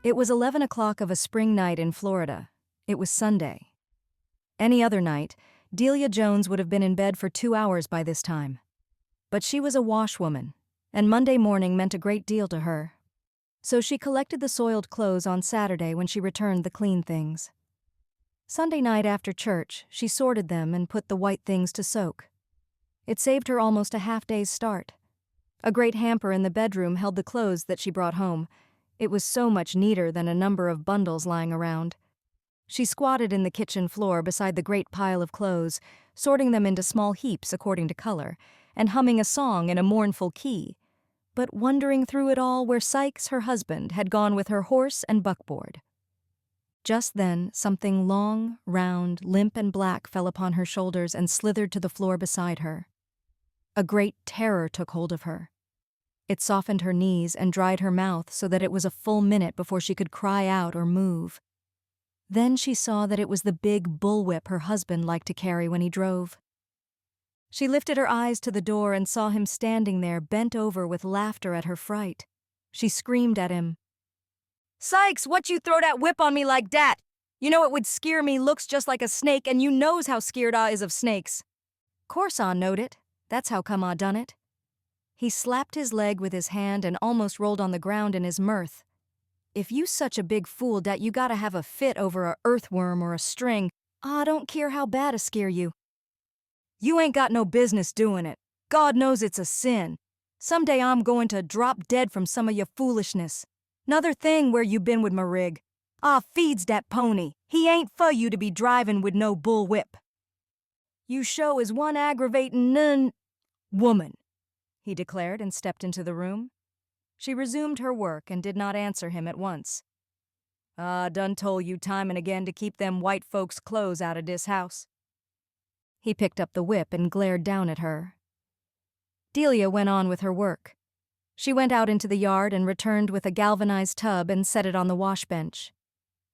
It was 11 o'clock of a spring night in Florida. It was Sunday. Any other night, Delia Jones would have been in bed for 2 hours by this time. But she was a washwoman, and Monday morning meant a great deal to her. So she collected the soiled clothes on Saturday when she returned the clean things. Sunday night after church, she sorted them and put the white things to soak. It saved her almost a half-day's start. A great hamper in the bedroom held the clothes that she brought home. It was so much neater than a number of bundles lying around. She squatted in the kitchen floor beside the great pile of clothes, sorting them into small heaps according to color, and humming a song in a mournful key, but wondering through it all where Sykes, her husband, had gone with her horse and buckboard. Just then, something long, round, limp and black fell upon her shoulders and slithered to the floor beside her. A great terror took hold of her. It softened her knees and dried her mouth so that it was a full minute before she could cry out or move. Then she saw that it was the big bullwhip her husband liked to carry when he drove. She lifted her eyes to the door and saw him standing there, bent over with laughter at her fright. She screamed at him. "Sykes, what you throw that whip on me like dat? You know it would scare me, looks just like a snake, and you knows how scared I is of snakes." "Course I knowed it. That's how come I done it." He slapped his leg with his hand and almost rolled on the ground in his mirth. "If you such a big fool dat you gotta have a fit over a earthworm or a string, I don't care how bad a scare you. You ain't got no business doing it. God knows it's a sin. Someday I'm going to drop dead from some of your foolishness. 'Nother thing where you been with my rig. I feeds dat pony. He ain't for you to be driving with no bullwhip. You show is one aggravatin' woman," he declared and stepped into the room. She resumed her work and did not answer him at once. "I done told you time and again to keep them white folks' clothes out of dis house." He picked up the whip and glared down at her. Delia went on with her work. She went out into the yard and returned with a galvanized tub and set it on the wash bench.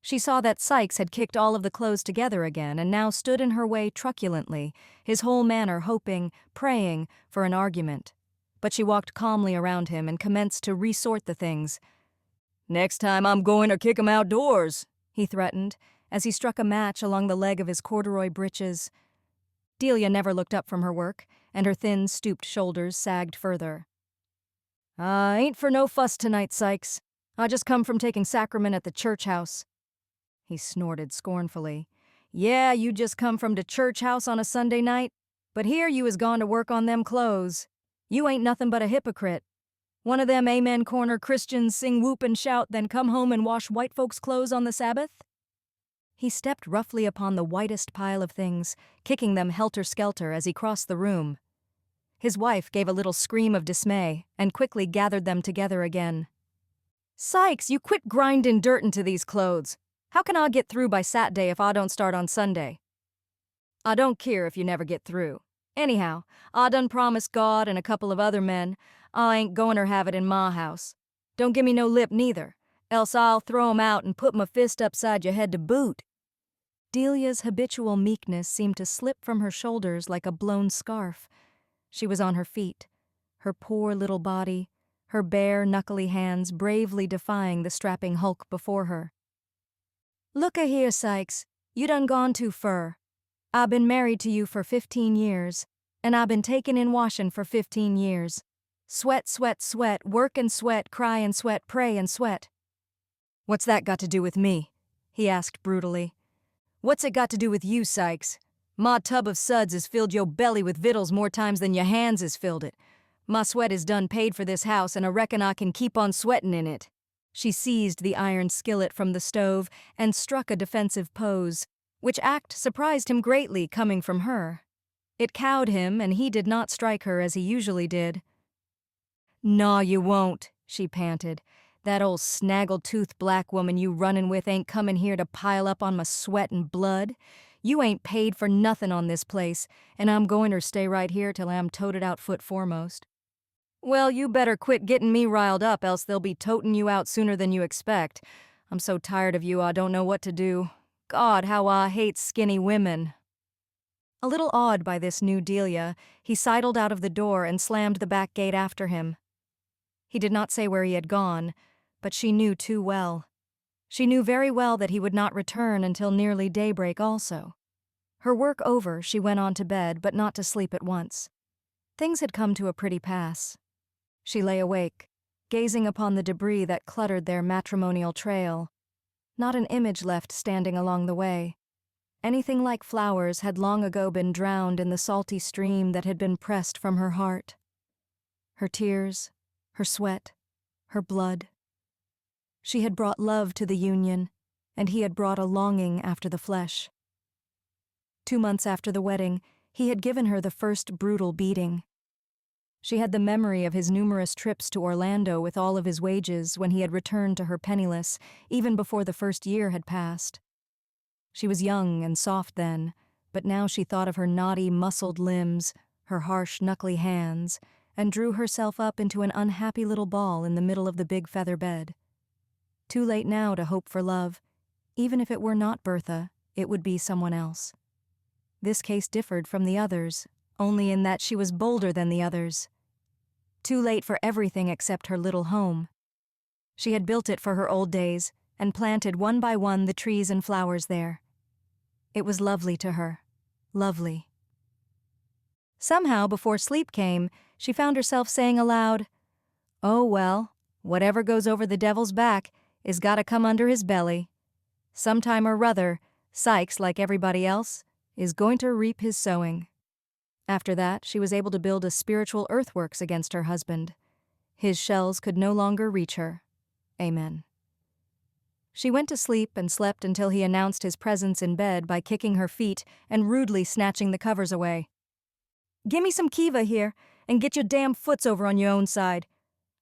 She saw that Sykes had kicked all of the clothes together again and now stood in her way truculently, his whole manner hoping, praying, for an argument. But she walked calmly around him and commenced to resort the things. "Next time I'm going to kick 'em outdoors," he threatened, as he struck a match along the leg of his corduroy breeches. Delia never looked up from her work, and her thin, stooped shoulders sagged further. "I ain't for no fuss tonight, Sykes. I just come from taking sacrament at the church house." He snorted scornfully. "Yeah, you just come from the church house on a Sunday night, but here you is gone to work on them clothes. You ain't nothing but a hypocrite. One of them amen corner Christians sing whoop and shout, then come home and wash white folks' clothes on the Sabbath?" He stepped roughly upon the whitest pile of things, kicking them helter-skelter as he crossed the room. His wife gave a little scream of dismay and quickly gathered them together again. "Sykes, you quit grindin' dirt into these clothes. How can I get through by Saturday if I don't start on Sunday?" "I don't care if you never get through. Anyhow, I done promised God and a couple of other men I ain't goin' to have it in my house. Don't give me no lip neither, else I'll throw 'em out and put my fist upside your head to boot." Delia's habitual meekness seemed to slip from her shoulders like a blown scarf. She was on her feet, her poor little body, her bare, knuckly hands bravely defying the strapping hulk before her. "Look-a-here, Sykes, you done gone too fur. I been married to you for 15 years, and I been takin' in washin' for 15 years. Sweat, sweat, sweat, work and sweat, cry and sweat, pray and sweat." "What's that got to do with me?" he asked brutally. "What's it got to do with you, Sykes? My tub of suds has filled your belly with victuals more times than your hands has filled it. My sweat is done paid for this house, and I reckon I can keep on sweatin' in it." She seized the iron skillet from the stove and struck a defensive pose, which act surprised him greatly coming from her. It cowed him, and he did not strike her as he usually did. "Naw, you won't," she panted. "That old snaggle-toothed black woman you runnin' with ain't comin' here to pile up on my sweat and blood. You ain't paid for nothin' on this place, and I'm goin' to stay right here till I'm toted out foot foremost." "Well, you better quit gettin' me riled up, else they'll be totin' you out sooner than you expect. I'm so tired of you I don't know what to do. God, how I hate skinny women." A little awed by this new Delia, he sidled out of the door and slammed the back gate after him. He did not say where he had gone, but she knew too well. She knew very well that he would not return until nearly daybreak also. Her work over, she went on to bed, but not to sleep at once. Things had come to a pretty pass. She lay awake, gazing upon the debris that cluttered their matrimonial trail. Not an image left standing along the way. Anything like flowers had long ago been drowned in the salty stream that had been pressed from her heart. Her tears, her sweat, her blood. She had brought love to the union, and he had brought a longing after the flesh. 2 months after the wedding, he had given her the first brutal beating. She had the memory of his numerous trips to Orlando with all of his wages when he had returned to her penniless, even before the first year had passed. She was young and soft then, but now she thought of her knotty, muscled limbs, her harsh, knuckly hands, and drew herself up into an unhappy little ball in the middle of the big feather bed. Too late now to hope for love. Even if it were not Bertha, it would be someone else. This case differed from the others, only in that she was bolder than the others. Too late for everything except her little home. She had built it for her old days, and planted one by one the trees and flowers there. It was lovely to her. Lovely. Somehow, before sleep came, she found herself saying aloud, "Oh well, whatever goes over the devil's back is gotta come under his belly. Sometime or ruther, Sykes, like everybody else, is going to reap his sowing." After that, she was able to build a spiritual earthworks against her husband. His shells could no longer reach her. Amen. She went to sleep and slept until he announced his presence in bed by kicking her feet and rudely snatching the covers away. "Gimme some kiva here, and get your damn foots over on your own side.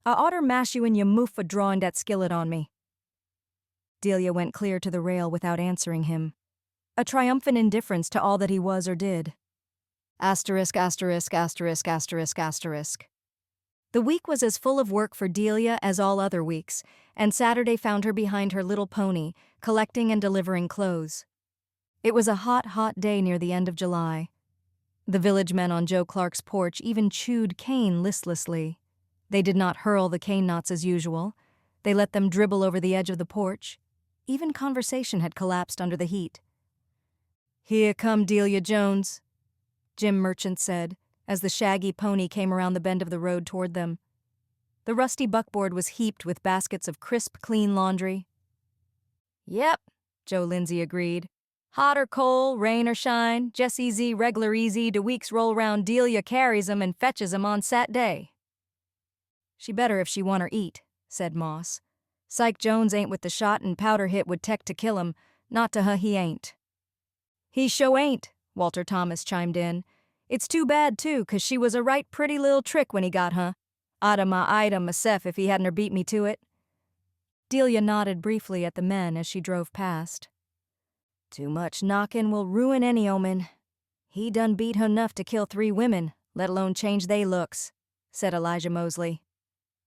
I oughter mash you in your moof for drawing that skillet on me." Delia went clear to the rail without answering him. A triumphant indifference to all that he was or did. Asterisk, asterisk, asterisk, asterisk, asterisk. The week was as full of work for Delia as all other weeks, and Saturday found her behind her little pony, collecting and delivering clothes. It was a hot, hot day near the end of July. The village men on Joe Clark's porch even chewed cane listlessly. They did not hurl the cane knots as usual. They let them dribble over the edge of the porch. Even conversation had collapsed under the heat. "Here come Delia Jones," Jim Merchant said, as the shaggy pony came around the bend of the road toward them. The rusty buckboard was heaped with baskets of crisp, clean laundry. "Yep," Joe Lindsay agreed. "Hot or cold, rain or shine, just easy, reg'lar easy, de weeks roll round, Delia carries 'em and fetches 'em on Sat day." "She better if she wanter eat," said Moss. "Syke Jones ain't with the shot and powder hit would tek to kill him. Not to her he ain't." "He sho ain't," Walter Thomas chimed in. "It's too bad, too, 'cause she was a right pretty little trick when he got her. I'd 'a ma eyed him myself if he hadn't beat me to it." Delia nodded briefly at the men as she drove past. "Too much knockin' will ruin any omen. He done beat her 'nuff to kill 3 women, let alone change they looks," said Elijah Mosley.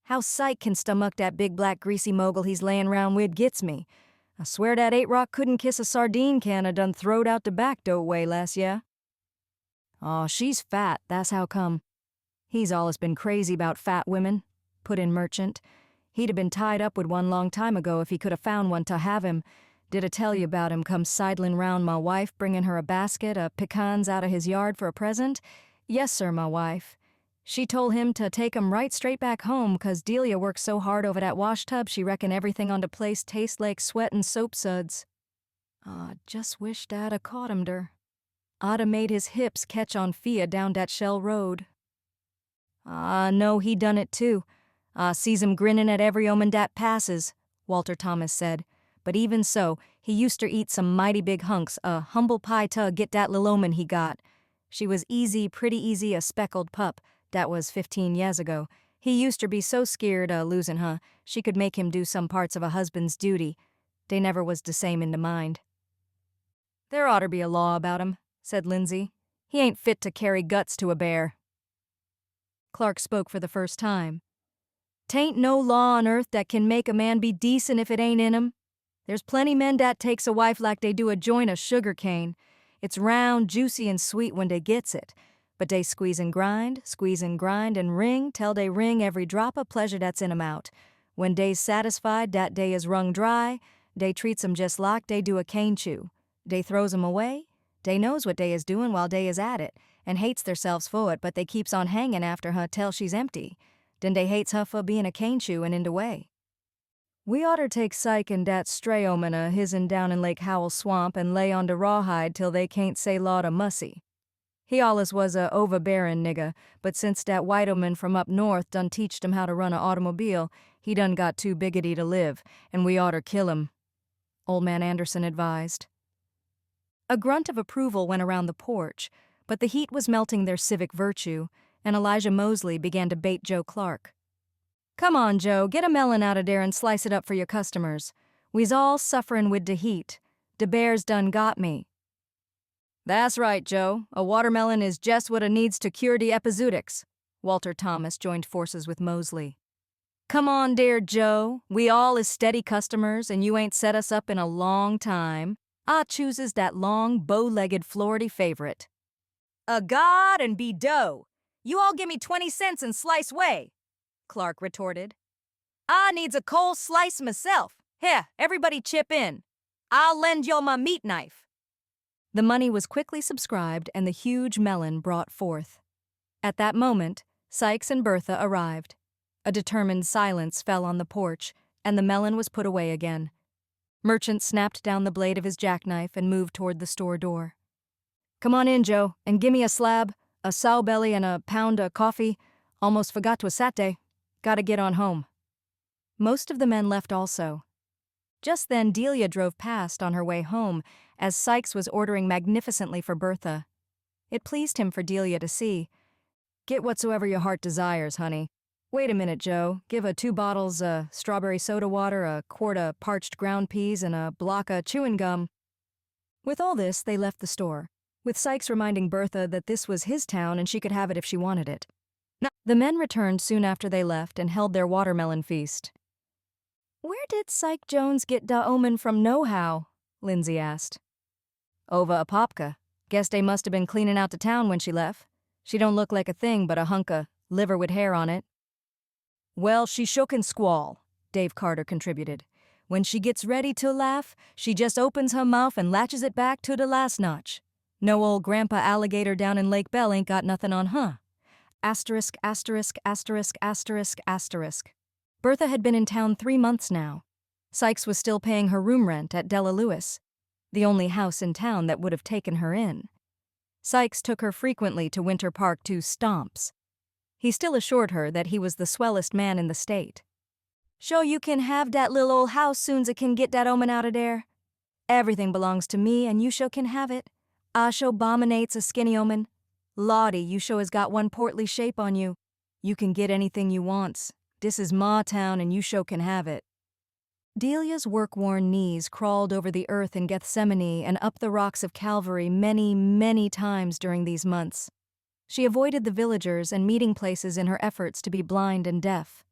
"How Syke can stomach that big black greasy mogul he's layin' round wid gets me. I swear dat 8-Rock couldn't kiss a sardine can I done throwed out de back door way last year." "Aw, she's fat, that's how come." "He's allus been crazy 'bout fat women," put in Merchant. "He'd 'a been tied up wid one long time ago if he could 'a found one to have him. Did I tell you about him come sidlin' round my wife bringin' her a basket of pecans out of his yard for a present? Yes, sir, my wife. She told him to take 'em right straight back home 'cause Delia works so hard over that wash tub she reckon everything on de place tastes like sweat and soap suds. I just wish Dad 'a caught him der. I'd 'a made his hips catch on Fia down dat Shell Road." "I know he done it too. I sees him grinnin' at every omen dat passes," Walter Thomas said. "But even so, he useter eat some mighty big hunks, a humble pie to get dat lil' omen he got. She was easy, pretty easy a speckled pup. Dat was 15 years ago. He useter be so skeered o' losin' her, she could make him do some parts of a husband's duty. Dey never was de same in de mind." "There oughter be a law about him," said Lindsay. "He ain't fit to carry guts to a bear." Clark spoke for the first time. "'Tain't no law on earth dat can make a man be decent if it ain't in him. There's plenty men dat takes a wife like dey do a joint of sugar cane. It's round, juicy, and sweet when dey gets it. But dey squeeze and grind, and wring till dey wring every drop of pleasure dat's in 'em out. When dey's satisfied dat dey is wrung dry, Dey treats 'em just like dey do a cane chew. Dey throws 'em away. Dey knows what dey is doing while dey is at it, and hates theirselves for it, but they keeps on hanging after her till she's empty. Den dey hates her for being a cane chew and in de way. We oughter take Sykes and dat stray omen of his'n down in Lake Howell Swamp and lay on de rawhide till they can't say Lord a mussy. He allus was a overbearing nigger, but since dat white omen from up north done teached him how to run a automobile, he done got too biggity to live, and we oughter kill him, Old Man Anderson advised. A grunt of approval went around the porch, but the heat was melting their civic virtue, and Elijah Mosley began to bait Joe Clark. Come on, Joe, get a melon out of there and slice it up for your customers. We's all sufferin' wid de heat. De bears done got me. That's right, Joe. A watermelon is just what it needs to cure de epizootics. Walter Thomas joined forces with Mosley. Come on, dear Joe. We all is steady customers, and you ain't set us up in a long time. I chooses dat long, bow-legged Floridy favorite. A god and be dough. You all gimme 20 cents and slice way, Clark retorted. I needs a cold slice myself. Here, everybody chip in. I'll lend y'all my meat knife. The money was quickly subscribed and the huge melon brought forth. At that moment, Sykes and Bertha arrived. A determined silence fell on the porch, and the melon was put away again. Merchant snapped down the blade of his jackknife and moved toward the store door. Come on in, Joe, and gimme a slab, a sow belly, and a pound of coffee. Almost forgot 'twas Saturday. Gotta get on home. Most of the men left also. Just then Delia drove past on her way home as Sykes was ordering magnificently for Bertha. It pleased him for Delia to see. Get whatsoever your heart desires, honey. Wait a minute, Joe. Give her 2 bottles of strawberry soda water, a quart of parched ground peas, and a block of chewing gum. With all this, they left the store, with Sykes reminding Bertha that this was his town and she could have it if she wanted it. The men returned soon after they left and held their watermelon feast. Where did Sykes Jones get da omen from nohow? Lindsay asked. Over a popka. Guess they must have been cleaning out the town when she left. She don't look like a thing but a hunk of liver with hair on it. Well, she shook and squall, Dave Carter contributed. When she gets ready to laugh, she just opens her mouth and latches it back to the last notch. No old Grandpa Alligator down in Lake Bell ain't got nothing on her. Asterisk, asterisk, asterisk, asterisk, asterisk. Bertha had been in town 3 months now. Sykes was still paying her room rent at Della Lewis, the only house in town that would have taken her in. Sykes took her frequently to Winter Park to stomps. He still assured her that he was the swellest man in the state. Sho you can have dat lil' ol' house soon's I can get dat omen out of there. Everything belongs to me and you sho can have it. I sho bominates a skinny omen. Lawdy, you sho has got one portly shape on you. You can get anything you wants. Dis is ma town and you sho can have it. Delia's work-worn knees crawled over the earth in Gethsemane and up the rocks of Calvary many, many times during these months. She avoided the villagers and meeting places in her efforts to be blind and deaf.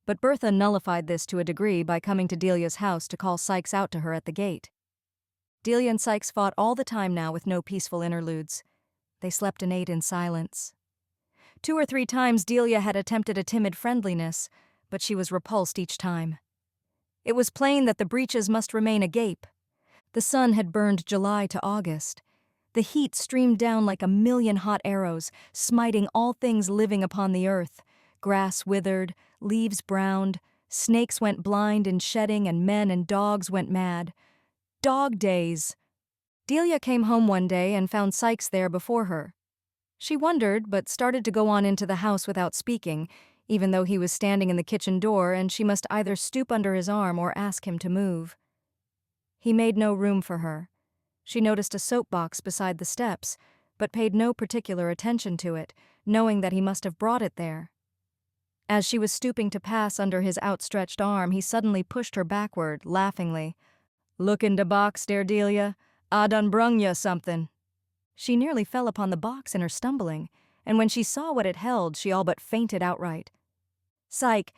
But Bertha nullified this to a degree by coming to Delia's house to call Sykes out to her at the gate. Delia and Sykes fought all the time now with no peaceful interludes. They slept and ate in silence. 2 or 3 times Delia had attempted a timid friendliness, but she was repulsed each time. It was plain that the breaches must remain agape. The sun had burned July to August. The heat streamed down like a million hot arrows, smiting all things living upon the earth. Grass withered, leaves browned, snakes went blind in shedding, and men and dogs went mad. Dog days. Delia came home one day and found Sykes there before her. She wondered, but started to go on into the house without speaking, even though he was standing in the kitchen door and she must either stoop under his arm or ask him to move. He made no room for her. She noticed a soapbox beside the steps, but paid no particular attention to it, knowing that he must have brought it there. As she was stooping to pass under his outstretched arm, he suddenly pushed her backward, laughingly. Look in de box, dear Delia. I done brung ya something. She nearly fell upon the box in her stumbling, and when she saw what it held, she all but fainted outright. Syke,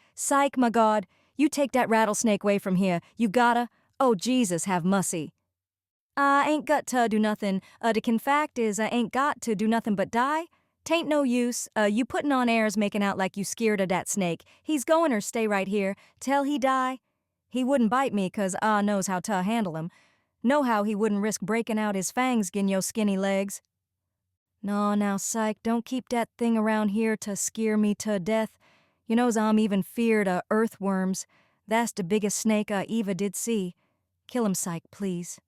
my God, you take dat rattlesnake way from here. You gotta. Oh, Jesus, have mussy. I ain't got to do nothing. De kin fact is I ain't got to do nothing but die. Tain't no use, you puttin' on airs making out like you skeered of dat snake. He's goin' or stay right here, tell he die. He wouldn't bite me 'cause Ah knows how to handle him. Know how he wouldn't risk breaking out his fangs gin yo skinny legs. No, now, Syke, don't keep dat thing around here to skeer me to death. You knows I'm even feared of earthworms. That's de biggest snake I eva did see. Kill him, Syke, please.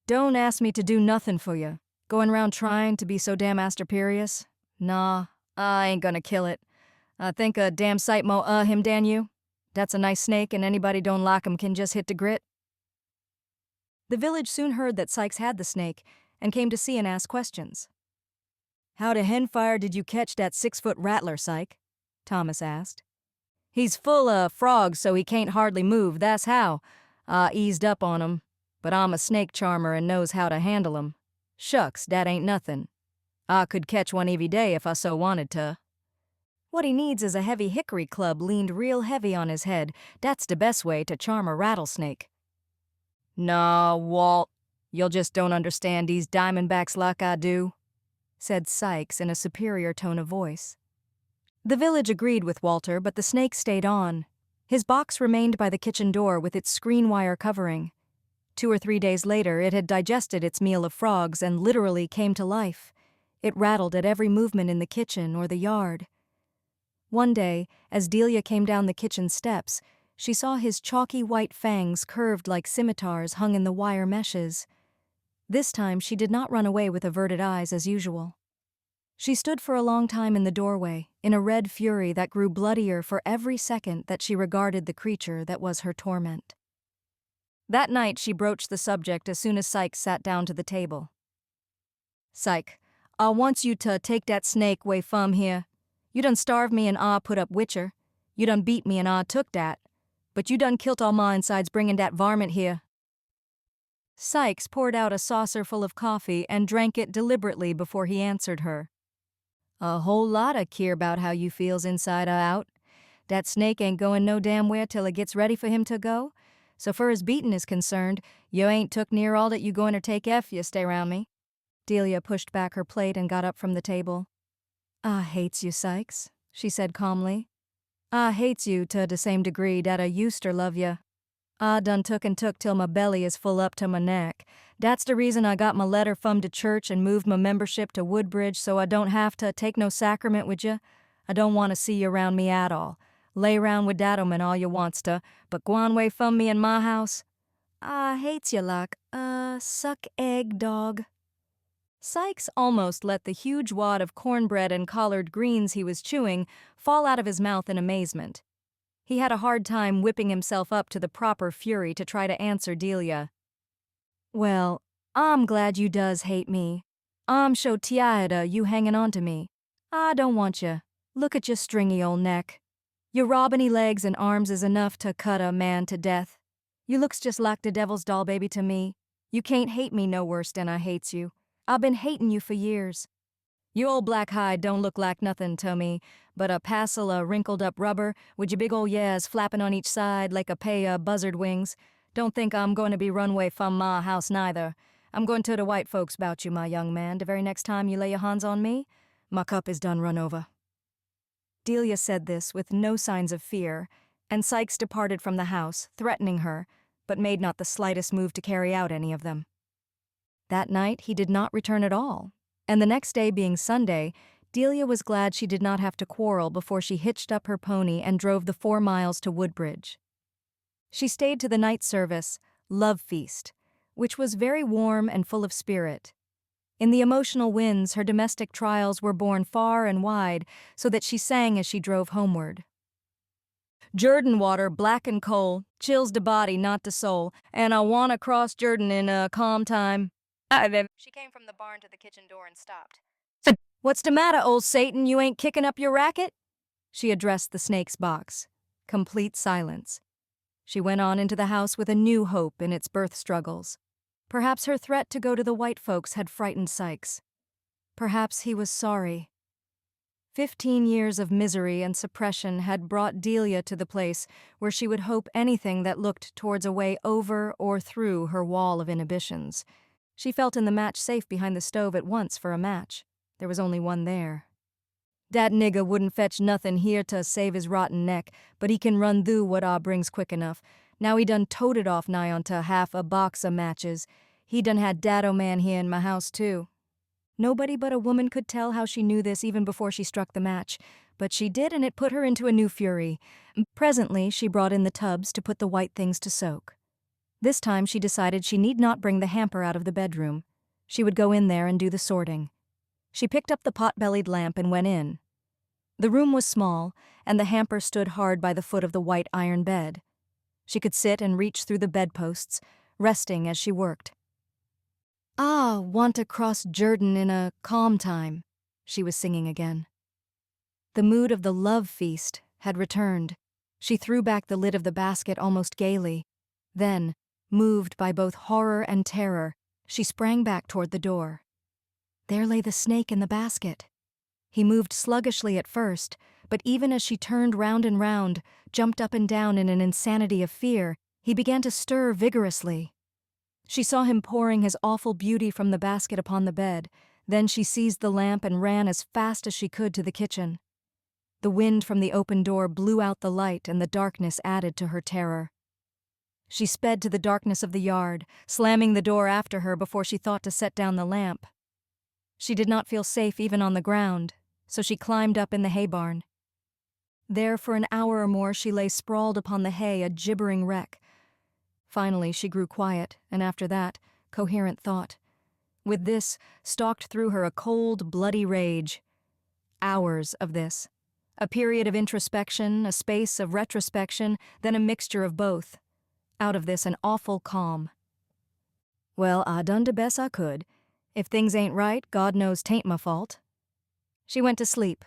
Don't ask me to do nothin' for you. Going round trying to be so damn asтерperious? Nah, I ain't gonna kill it. I think a damn sight mo him dan you. That's a nice snake and anybody don't like him can just hit the grit. The village soon heard that Sykes had the snake and came to see and ask questions. How de henfire did you catch that 6-foot rattler, Syke? Thomas asked. He's full of frogs so he can't hardly move, that's how. I eased up on him, but I'm a snake charmer and knows how to handle 'em. Shucks, dat ain't nothin'. I could catch one every day if I so wanted to. What he needs is a heavy hickory club leaned real heavy on his head. That's the best way to charm a rattlesnake. Nah, Walt, you'll just don't understand these diamondbacks like I do, said Sykes in a superior tone of voice. The village agreed with Walter, but the snake stayed on. His box remained by the kitchen door with its screen wire covering. 2 or 3 days later, it had digested its meal of frogs and literally came to life. It rattled at every movement in the kitchen or the yard. One day, as Delia came down the kitchen steps, she saw his chalky white fangs curved like scimitars hung in the wire meshes. This time she did not run away with averted eyes as usual. She stood for a long time in the doorway, in a red fury that grew bloodier for every second that she regarded the creature that was her torment. That night she broached the subject as soon as Sykes sat down to the table. Syke, I wants you to take dat snake way fum here. You done starved me and I put up witcher. You done beat me and I took dat. But you done kilt all my insides bringing dat varmint here. Sykes poured out a saucer full of coffee and drank it deliberately before he answered her. A whole lot I care about how you feels inside or out. Dat snake ain't going no damn where till it gets ready for him to go. So fur as beatin' is concerned, you ain't took near all that you goin' to take ef you stay round me. Delia pushed back her plate and got up from the table. I hates you, Sykes, she said calmly. I hates you to the same degree dat I useter love you. I done took and took till my belly is full up to my neck. Dat's the reason I got my letter from de church and moved my membership to Woodbridge so I don't have to take no sacrament with you. I don't want to see you around me at all. Lay round with dat omen all you wants to, but gwan way from me in my house. I hates you like a suck egg dog. Sykes almost let the huge wad of cornbread and collard greens he was chewing fall out of his mouth in amazement. He had a hard time whipping himself up to the proper fury to try to answer Delia. Well, I'm glad you does hate me. I'm sho tired of you hanging on to me. I don't want you. Look at your stringy old neck. Your robiny legs and arms is enough to cut a man to death. You looks just like the devil's doll baby to me. You can't hate me no worse than I hates you. I've been hatin' you for years. You old black hide don't look like nothin' to me, but a passel of wrinkled up rubber with your big old yas flappin' on each side like a pair of buzzard wings. Don't think I'm going to be run away from my house neither. I'm going to the white folks 'bout you, my young man, the very next time you lay your hands on me. My cup is done run over. Delia said this with no signs of fear, and Sykes departed from the house, threatening her, but made not the slightest move to carry out any of them. That night he did not return at all, and the next day being Sunday, Delia was glad she did not have to quarrel before she hitched up her pony and drove the 4 miles to Woodbridge. She stayed to the night service, Love Feast, which was very warm and full of spirit. In the emotional winds, her domestic trials were borne far and wide, so that she sang as she drove homeward. Jordan water, black and cold, chills the body, not the soul, and I wanna cross Jordan in a calm time. She came from the barn to the kitchen door and stopped. What's the matter, old Satan? You ain't kicking up your racket? She addressed the snake's box. Complete silence. She went on into the house with a new hope in its birth struggles. Perhaps her threat to go to the white folks had frightened Sykes. Perhaps he was sorry. 15 years of misery and suppression had brought Delia to the place where she would hope anything that looked towards a way over or through her wall of inhibitions. She felt in the match safe behind the stove at once for a match. There was only one there. Dat nigga wouldn't fetch nothin' here to save his rotten neck, but he can run through what I brings quick enough. Now he done toted off nigh onto half a box of matches. He done had Daddo man here in my house, too. Nobody but a woman could tell how she knew this even before she struck the match, but she did, and it put her into a new fury. Presently, she brought in the tubs to put the white things to soak. This time she decided she need not bring the hamper out of the bedroom. She would go in there and do the sorting. She picked up the pot-bellied lamp and went in. The room was small, and the hamper stood hard by the foot of the white iron bed. She could sit and reach through the bedposts, resting as she worked. "Ah, want to cross Jordan in a calm time," she was singing again. The mood of the love feast had returned. She threw back the lid of the basket almost gaily. Then, moved by both horror and terror, she sprang back toward the door. There lay the snake in the basket. He moved sluggishly at first, but even as she turned round and round, jumped up and down in an insanity of fear, he began to stir vigorously. She saw him pouring his awful beauty from the basket upon the bed. Then she seized the lamp and ran as fast as she could to the kitchen. The wind from the open door blew out the light, and the darkness added to her terror. She sped to the darkness of the yard, slamming the door after her before she thought to set down the lamp. She did not feel safe even on the ground, so she climbed up in the hay barn. There for an hour or more she lay sprawled upon the hay, a gibbering wreck. Finally she grew quiet, and after that, coherent thought. With this, stalked through her a cold, bloody rage. Hours of this. A period of introspection, a space of retrospection, then a mixture of both. Out of this an awful calm. Well, I done de best I could. If things ain't right, God knows 'tain't my fault. She went to sleep,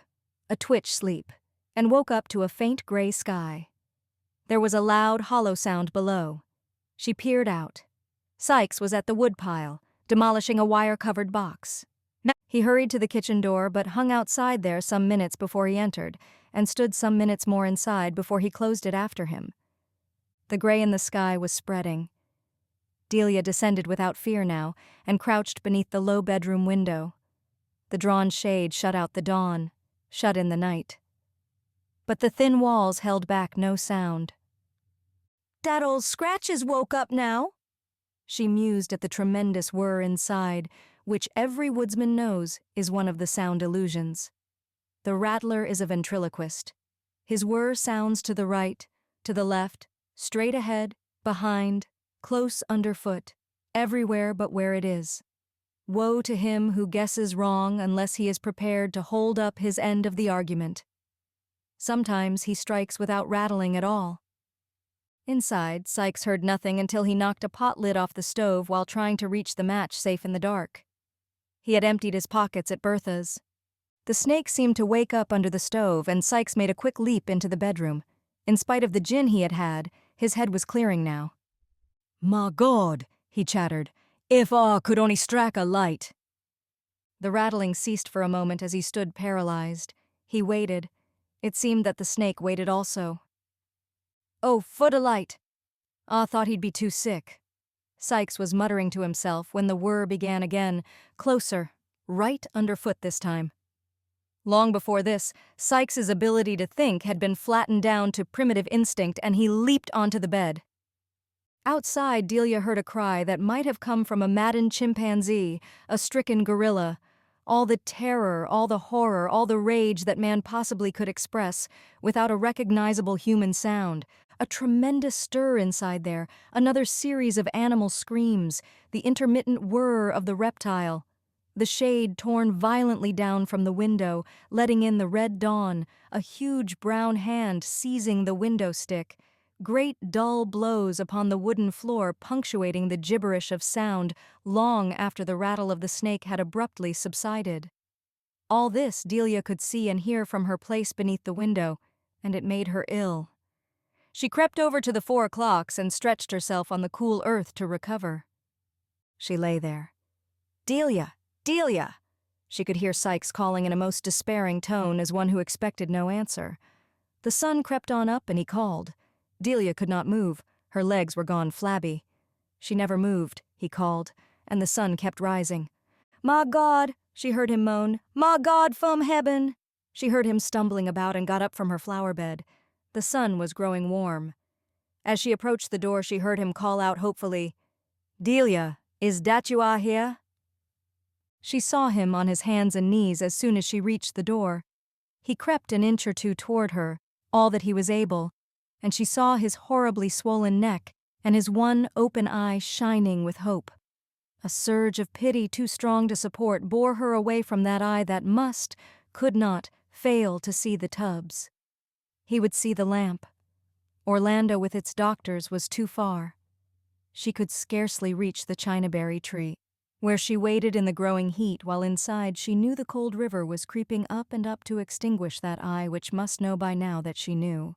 a twitch sleep, and woke up to a faint gray sky. There was a loud, hollow sound below. She peered out. Sykes was at the woodpile, demolishing a wire-covered box. He hurried to the kitchen door, but hung outside there some minutes before he entered, and stood some minutes more inside before he closed it after him. The gray in the sky was spreading. Delia descended without fear now, and crouched beneath the low bedroom window. The drawn shade shut out the dawn, shut in the night. But the thin walls held back no sound. "Dat old Scratches woke up now," she mused at the tremendous whir inside, which every woodsman knows is one of the sound illusions. The rattler is a ventriloquist. His whir sounds to the right, to the left, straight ahead, behind, close underfoot, everywhere but where it is. Woe to him who guesses wrong unless he is prepared to hold up his end of the argument. Sometimes he strikes without rattling at all. Inside, Sykes heard nothing until he knocked a pot lid off the stove while trying to reach the match safe in the dark. He had emptied his pockets at Bertha's. The snake seemed to wake up under the stove, and Sykes made a quick leap into the bedroom. In spite of the gin he had had, his head was clearing now. "My God," he chattered, "if I could only strike a light." The rattling ceased for a moment as he stood paralyzed. He waited. It seemed that the snake waited also. "Oh, foot a light. I thought he'd be too sick." Sykes was muttering to himself when the whir began again, closer, right underfoot this time. Long before this, Sykes's ability to think had been flattened down to primitive instinct, and he leaped onto the bed. Outside, Delia heard a cry that might have come from a maddened chimpanzee, a stricken gorilla. All the terror, all the horror, all the rage that man possibly could express, without a recognizable human sound. A tremendous stir inside there, another series of animal screams, the intermittent whir of the reptile. The shade torn violently down from the window, letting in the red dawn, a huge brown hand seizing the window stick. Great dull blows upon the wooden floor punctuating the gibberish of sound long after the rattle of the snake had abruptly subsided. All this Delia could see and hear from her place beneath the window, and it made her ill. She crept over to the 4 o'clocks and stretched herself on the cool earth to recover. She lay there. "Delia! Delia!" She could hear Sykes calling in a most despairing tone as one who expected no answer. The sun crept on up and he called. Delia could not move. Her legs were gone flabby. She never moved, he called, and the sun kept rising. "My God," she heard him moan. "My God from heaven." She heard him stumbling about and got up from her flower bed. The sun was growing warm. As she approached the door, she heard him call out hopefully, "Delia, is dat you are here?" She saw him on his hands and knees as soon as she reached the door. He crept an inch or two toward her, all that he was able, and she saw his horribly swollen neck and his one open eye shining with hope. A surge of pity too strong to support bore her away from that eye that could not, fail to see the tubs. He would see the lamp. Orlando with its doctors was too far. She could scarcely reach the chinaberry tree, where she waited in the growing heat while inside she knew the cold river was creeping up and up to extinguish that eye which must know by now that she knew.